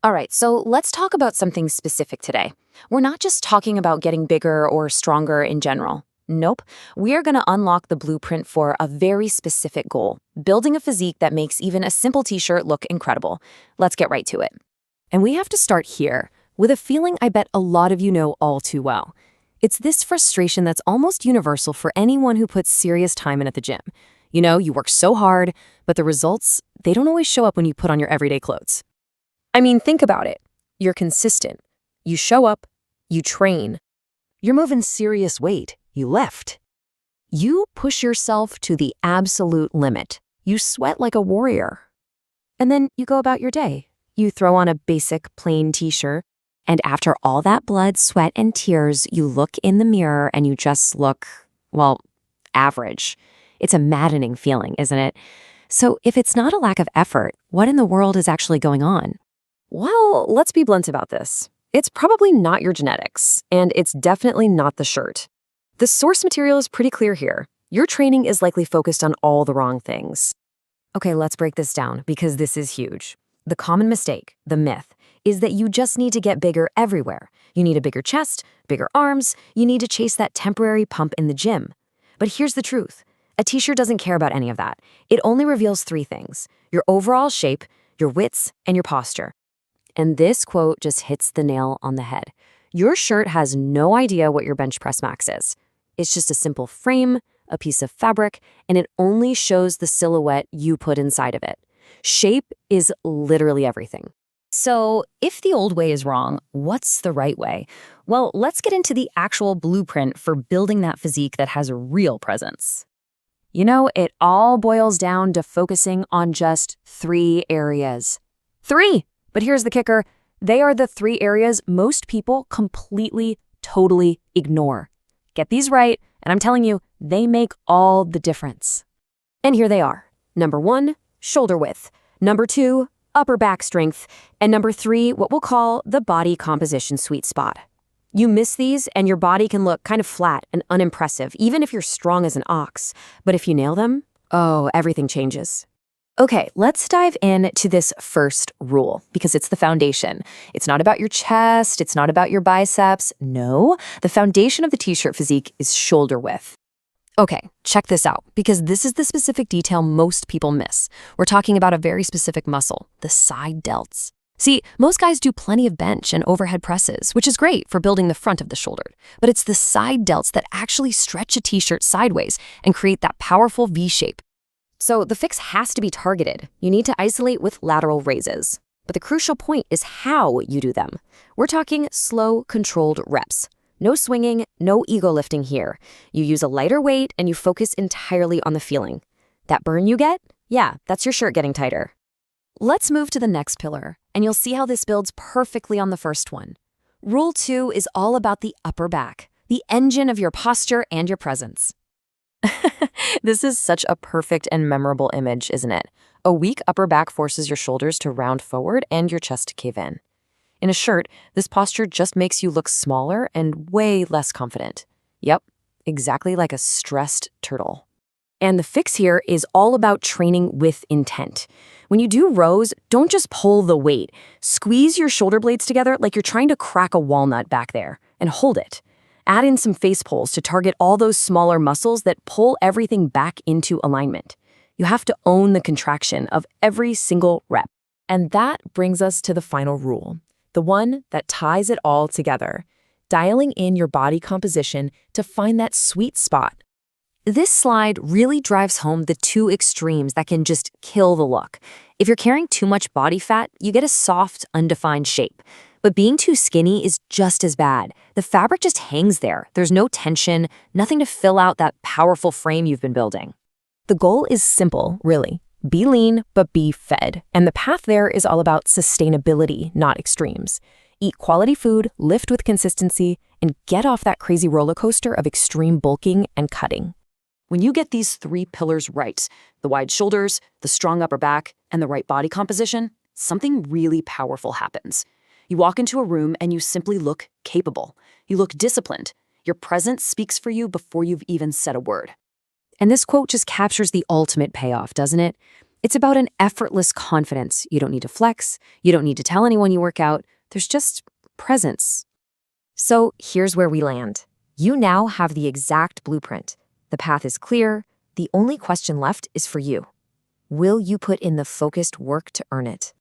All right, so let's talk about something specific today. We're not just talking about getting bigger or stronger in general. Nope. We are going to unlock the blueprint for a very specific goal, building a physique that makes even a simple t-shirt look incredible. Let's get right to it. And we have to start here, with a feeling I bet a lot of you know all too well. It's this frustration that's almost universal for anyone who puts serious time in at the gym. You know, you work so hard, but the results, they don't always show up when you put on your everyday clothes. I mean, think about it. You're consistent. You show up. You train. You're moving serious weight. You lift. You push yourself to the absolute limit. You sweat like a warrior. And then you go about your day. You throw on a basic plain t-shirt, and after all that blood, sweat, and tears, you look in the mirror and you just look, well, average. It's a maddening feeling, isn't it? So if it's not a lack of effort, what in the world is actually going on? Well, let's be blunt about this. It's probably not your genetics, and it's definitely not the shirt. The source material is pretty clear here. Your training is likely focused on all the wrong things. Okay, let's break this down because this is huge. The common mistake, the myth, is that you just need to get bigger everywhere. You need a bigger chest, bigger arms, you need to chase that temporary pump in the gym. But here's the truth. A t-shirt doesn't care about any of that. It only reveals three things: your overall shape, your widths, and your posture. And this quote just hits the nail on the head. Your shirt has no idea what your bench press max is. It's just a simple frame, a piece of fabric, and it only shows the silhouette you put inside of it. Shape is literally everything. So if the old way is wrong, what's the right way? Well, let's get into the actual blueprint for building that physique that has a real presence. You know, it all boils down to focusing on just 3 areas. 3! But here's the kicker. They are the 3 areas most people completely, totally ignore. Get these right, and I'm telling you, they make all the difference. And here they are. Number 1, shoulder width. Number 2, upper back strength. And number 3, what we'll call the body composition sweet spot. You miss these, and your body can look kind of flat and unimpressive, even if you're strong as an ox. But if you nail them, oh, everything changes. Okay, let's dive into this first rule because it's the foundation. It's not about your chest. It's not about your biceps. No, the foundation of the t-shirt physique is shoulder width. Okay, check this out because this is the specific detail most people miss. We're talking about a very specific muscle, the side delts. See, most guys do plenty of bench and overhead presses, which is great for building the front of the shoulder. But it's the side delts that actually stretch a t-shirt sideways and create that powerful V shape. So the fix has to be targeted. You need to isolate with lateral raises. But the crucial point is how you do them. We're talking slow, controlled reps. No swinging, no ego lifting here. You use a lighter weight and you focus entirely on the feeling. That burn you get? Yeah, that's your shirt getting tighter. Let's move to the next pillar, and you'll see how this builds perfectly on the first one. Rule 2 is all about the upper back, the engine of your posture and your presence. This is such a perfect and memorable image, isn't it? A weak upper back forces your shoulders to round forward and your chest to cave in. In a shirt, this posture just makes you look smaller and way less confident. Yep, exactly like a stressed turtle. And the fix here is all about training with intent. When you do rows, don't just pull the weight. Squeeze your shoulder blades together like you're trying to crack a walnut back there, and hold it. Add in some face pulls to target all those smaller muscles that pull everything back into alignment. You have to own the contraction of every single rep. And that brings us to the final rule, the one that ties it all together, dialing in your body composition to find that sweet spot. This slide really drives home the 2 extremes that can just kill the look. If you're carrying too much body fat, you get a soft, undefined shape. But being too skinny is just as bad. The fabric just hangs there. There's no tension, nothing to fill out that powerful frame you've been building. The goal is simple, really. Be lean, but be fed. And the path there is all about sustainability, not extremes. Eat quality food, lift with consistency, and get off that crazy roller coaster of extreme bulking and cutting. When you get these 3 pillars right, the wide shoulders, the strong upper back, and the right body composition, something really powerful happens. You walk into a room and you simply look capable. You look disciplined. Your presence speaks for you before you've even said a word. And this quote just captures the ultimate payoff, doesn't it? It's about an effortless confidence. You don't need to flex. You don't need to tell anyone you work out. There's just presence. So here's where we land. You now have the exact blueprint. The path is clear. The only question left is for you. Will you put in the focused work to earn it?